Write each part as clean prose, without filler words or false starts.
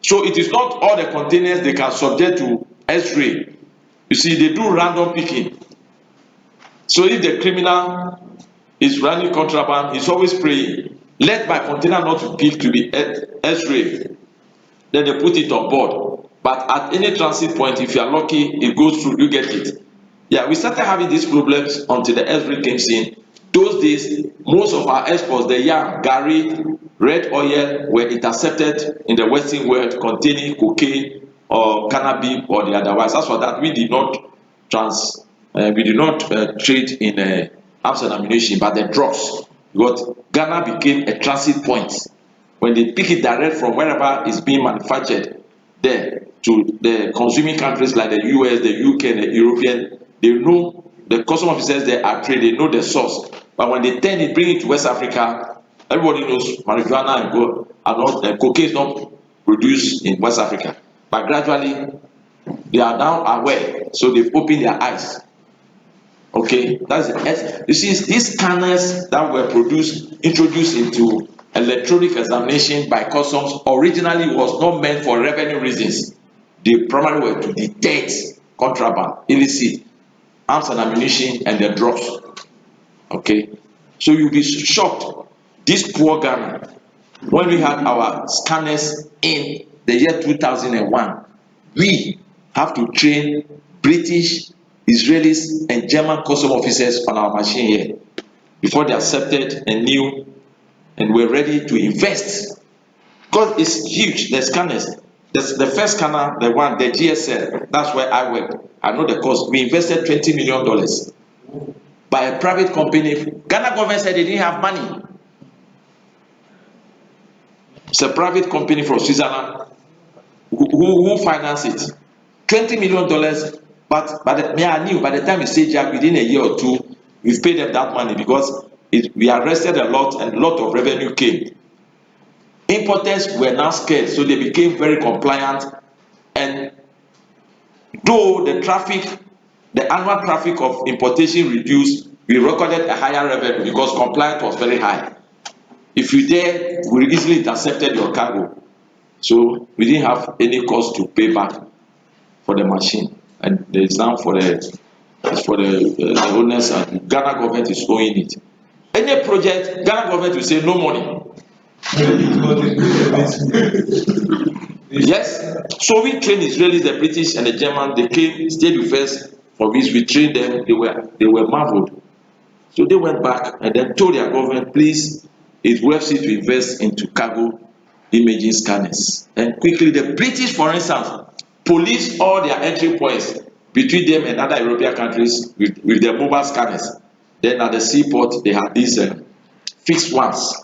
So it is not all the containers they can subject to X-ray. You see, they do random picking. So if the criminal is running contraband, he's always praying, let my container not to pick to be X-ray. Then they put it on board. But at any transit point, if you are lucky, it goes through, you get it. Yeah, we started having these problems until the X-ray came in. Those days, most of our exports, the yam, garri, red oil, were intercepted in the Western world containing cocaine or cannabis or the otherwise. As for that, we did not trade in arms and ammunition, but the drugs. Because Ghana became a transit point. When they pick it direct from wherever it's being manufactured there to the consuming countries like the US, the UK, and the European, they know the custom officers there are trained, they know the source. But when they turn it, bring it to West Africa, everybody knows marijuana and cocaine is not produced in West Africa. But gradually, they are now aware, so they've opened their eyes. Okay, that's it. You see, these scanners that were introduced into electronic examination by customs originally was not meant for revenue reasons. They primarily were to detect contraband, illicit, arms and ammunition, and the drugs. Okay, so you'll be shocked. This poor Ghana, when we had our scanners in the year 2001, we have to train British, Israelis, and German custom officers on our machine here before they accepted and knew and were ready to invest. Because it's huge, the scanners. The first scanner, the GSL, that's where I worked. I know the cost. We invested $20 million by a private company. Ghana government said they didn't have money. It's a private company from Switzerland who financed it. $20 million, but by the time we say Jack, within a year or two, we've paid them that money because we arrested a lot and a lot of revenue came. Importers were now scared, so they became very compliant. And though the annual traffic of importation reduced, we recorded a higher revenue because compliance was very high. If you dare, we easily intercepted your cargo. So we didn't have any cost to pay back for the machine. And it's now for the owners, and Ghana government is owing it. Any project, Ghana government will say no money. Yes, so we trained Israelis, the British, and the German. They came, stayed with us for this. We trained them. They were marveled. So they went back and then told their government, please, it's worth it to invest into cargo imaging scanners. And quickly, the British, for instance, police all their entry points between them and other European countries with their mobile scanners. Then at the seaport, they had these fixed ones.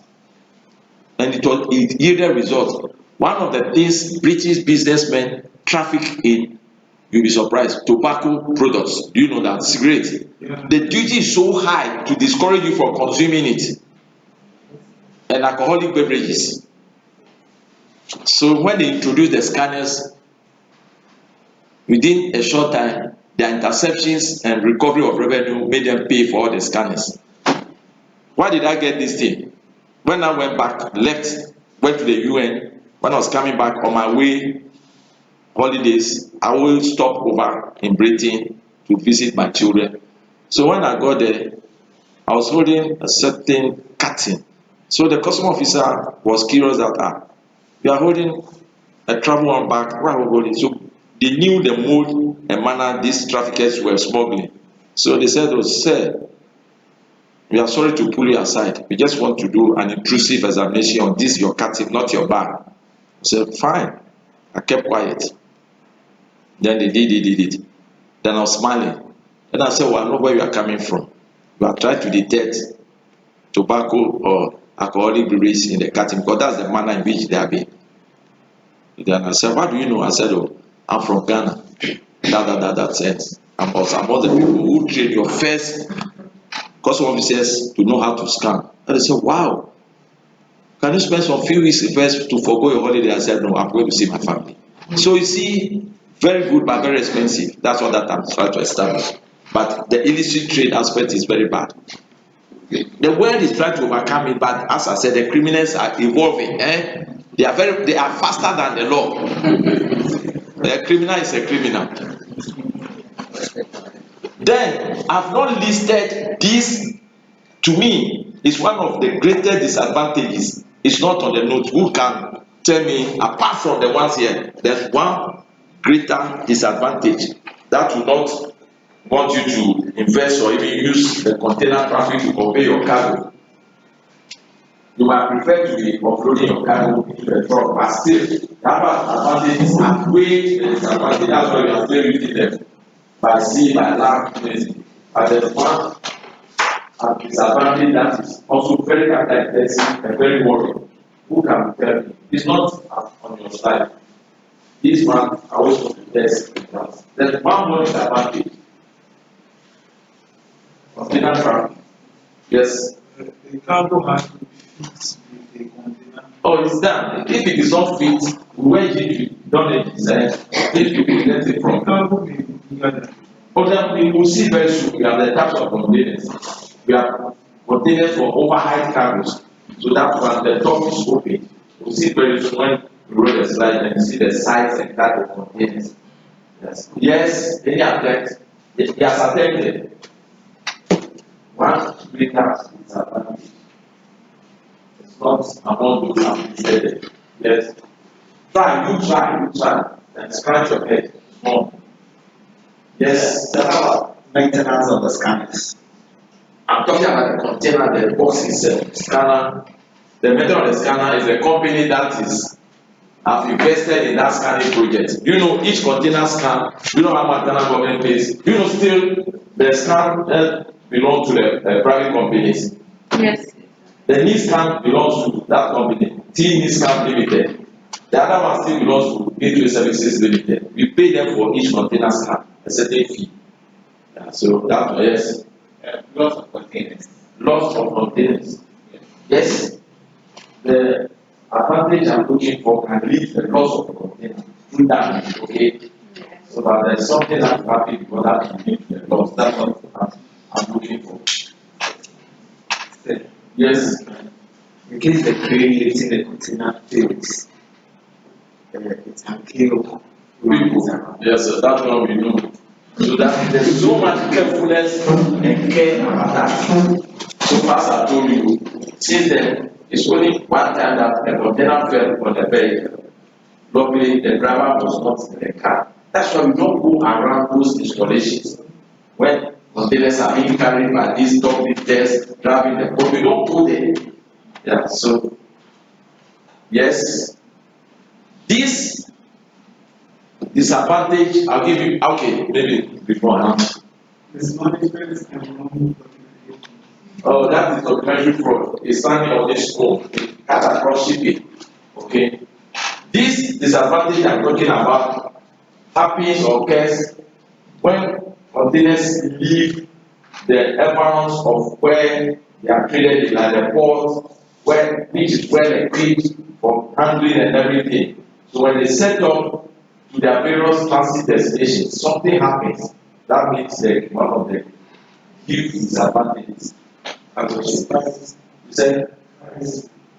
And it yielded results. One of the things British businessmen traffic in, you'll be surprised, tobacco products. Do you know that? Cigarette. Yeah. The duty is so high to discourage you from consuming it. And alcoholic beverages. So when they introduced the scanners, within a short time, their interceptions and recovery of revenue made them pay for all the scanners. Why did I get this thing? When I went back, went to the UN, when I was coming back on my way, holidays, I will stop over in Britain to visit my children. So when I got there, I was holding a certain curtain. So the custom officer was curious that we are holding a travel one back. Why are we holding? So they knew the mode and manner these traffickers were smuggling. So they said, oh, sir, we are sorry to pull you aside. We just want to do an intrusive examination on this, your captive, not your bag. I said, fine. I kept quiet. Then they did it. Then I was smiling. Then I said, well, I know where you are coming from. You are trying to detect tobacco or alcoholic beverages in the captive because that's the manner in which they are being. Then I said, what do you know? I said, oh, I'm from Ghana. That sense. I'm among the people who train your first custom officers to know how to scan. And they said, wow, can you spend some few weeks first to forgo your holiday? I said, no, I'm going to see my family. So you see, very good but very expensive. That's what I'm trying to establish. But the illicit trade aspect is very bad. The world is trying to overcome it, but as I said, the criminals are evolving. They are faster than the law. A criminal is a criminal. Then I've not listed this. To me, is one of the greatest disadvantages. It's not on the note. Who can tell me, apart from the ones here, there's one greater disadvantage that will not want you to invest or even use the container traffic to convey your cargo. You might prefer to be offloading your cargo into the truck, but still, that advantages outweigh the disadvantage. That's why we are still using them by sea, by land, but there's one disadvantage that is also very characteristic and very worrying. Who can tell me? It's not on your slide. This one, I always want to test. There's one more disadvantage. Container traffic. Yes. The cargo has to be fixed with the container. Oh, it's done. If it is not fit, where did you done the design? If you will get it from. Cargo may be bigger than. But then we will see very soon. We have the types of containers. We have containers for overheight cargos. So that one, the top is open. We'll see very soon when we roll the slide and you see the size and type of containers. Yes, any attempt. He has attempted. One greater disadvantage. It's not among those who said. Yes. Try, and scratch your head. More. Yes. That's about maintenance of the scanners. I'm talking about the container, the box itself, scanner. The method of the scanner is the company that is have invested in that scanning project. You know each container scan. You know how much Ghana government pays. You know still the scan belongs to the private companies. Yes. The NISCAN belongs to that company, NISCAN Limited. The other one still belongs to Gateway Services Limited. We pay them for each container scan a certain fee. Yeah, so that yes. Lots of containers. Lots of containers. Yes. The advantage I'm looking for can lead the loss of the container through damage, okay? So that there's something that happens before that can lead to the loss. That's what I'm looking for. Yes. In case the crane lifting the container fails, it can kill people. Yes, sir, that one we know. So that there's so much carefulness and care about that. So far as I told you, since then, it's only one time that a container fell on the vehicle. Luckily, the driver was not in the car. That's why we don't go around those installations. When containers are being carried by these top lifters driving them, but we don't go there. Yeah, so yes, this disadvantage, I'll give you, okay, maybe beforehand. This management is documentation. Oh, that is documentary fraud. It's standing on this phone, cut across shipping. Okay. This disadvantage I'm talking about happens or occurs when containers leave the environs of where they are traded in, like the port, which is where they equipped for handling and everything. So when they set up to their various transit destinations, something happens that makes them one of the huge disadvantages. And so you said,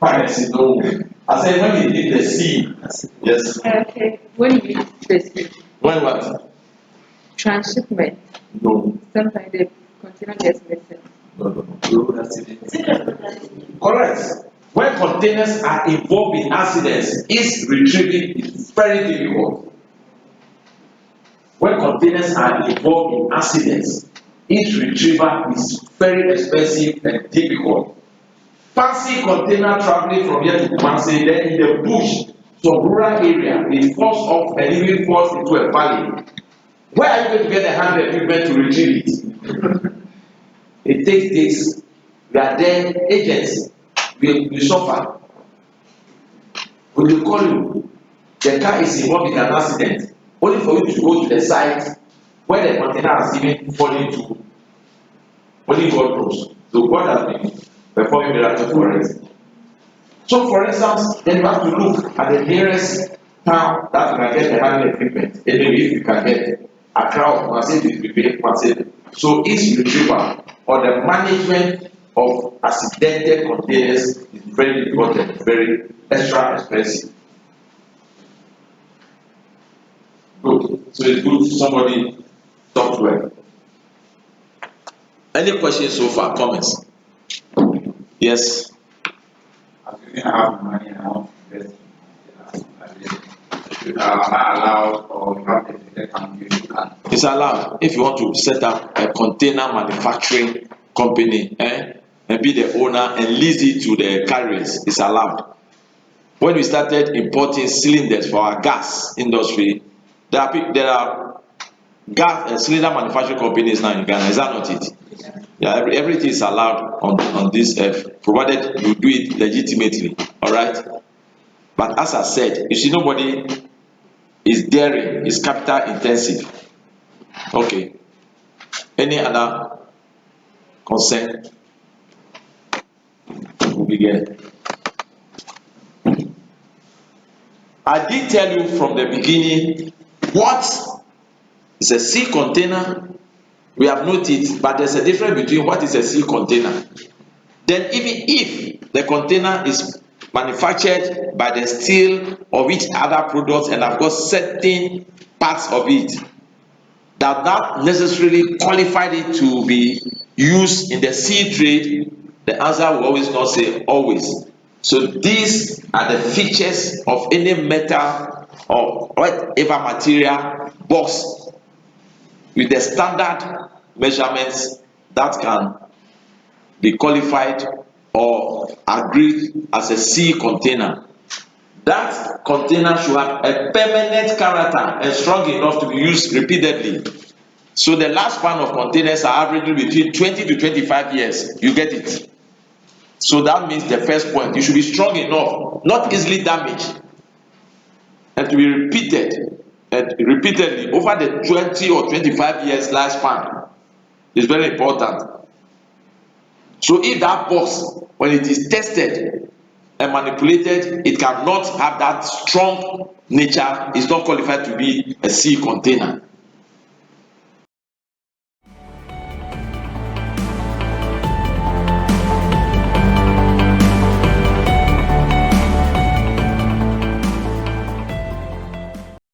piracy, no. I said when they leave the sea, yes. Okay. When you use this When what? transshipment, No. sometimes the container gets missing. No. Correct. When containers are involved in accidents, its retrieving is very difficult. When containers are involved in accidents, its retrieval is very expensive and difficult. Fancy container traveling from here to Kumasi, then in the bush, some rural area, it falls off and even falls into a valley. Where are you going to get the hand equipment to retrieve it? It takes days. We are there, agents. We suffer. When they call you, the car is involved in an accident, only for you to go to the site where the container has even fallen to. Only God knows. So God has been performing miracles for us. So, for instance, then you have to look at the nearest town that you can get the handling equipment. Anyway, if you can get a crowd, so its retrieval or the management of accidented containers is very important, very extra expensive. Good. So it's good somebody talk well. Any questions so far? Comments? Yes. As you have money and I want to invest in am I allowed or you have a company you can? It's allowed. If you want to set up a container manufacturing company, and be the owner and lease it to the carriers, it's allowed. When we started importing cylinders for our gas industry, there are gas cylinder manufacturing companies now in Ghana. Is that not it? Yeah, everything is allowed on this earth, provided you do it legitimately. All right. But as I said, you see, nobody is daring. It's capital intensive. Okay. Any other concern? We begin. I did tell you from the beginning what is a sea container. We have noted, but there's a difference between what is a sea container. Then even if the container is manufactured by the steel or which other products and have got certain parts of it, that necessarily qualified it to be used in the sea trade, the answer will always not say always. So these are the features of any metal or whatever material box with the standard measurements that can be qualified or agreed as a sea container. That container should have a permanent character and strong enough to be used repeatedly. So the lifespan of containers are averaging between 20 to 25 years. You get it? So that means the first point, you should be strong enough, not easily damaged, and to be repeated and repeatedly over the 20 or 25 years lifespan is very important. So if that box, when it is tested and manipulated, it cannot have that strong nature, it's not qualified to be a sea container.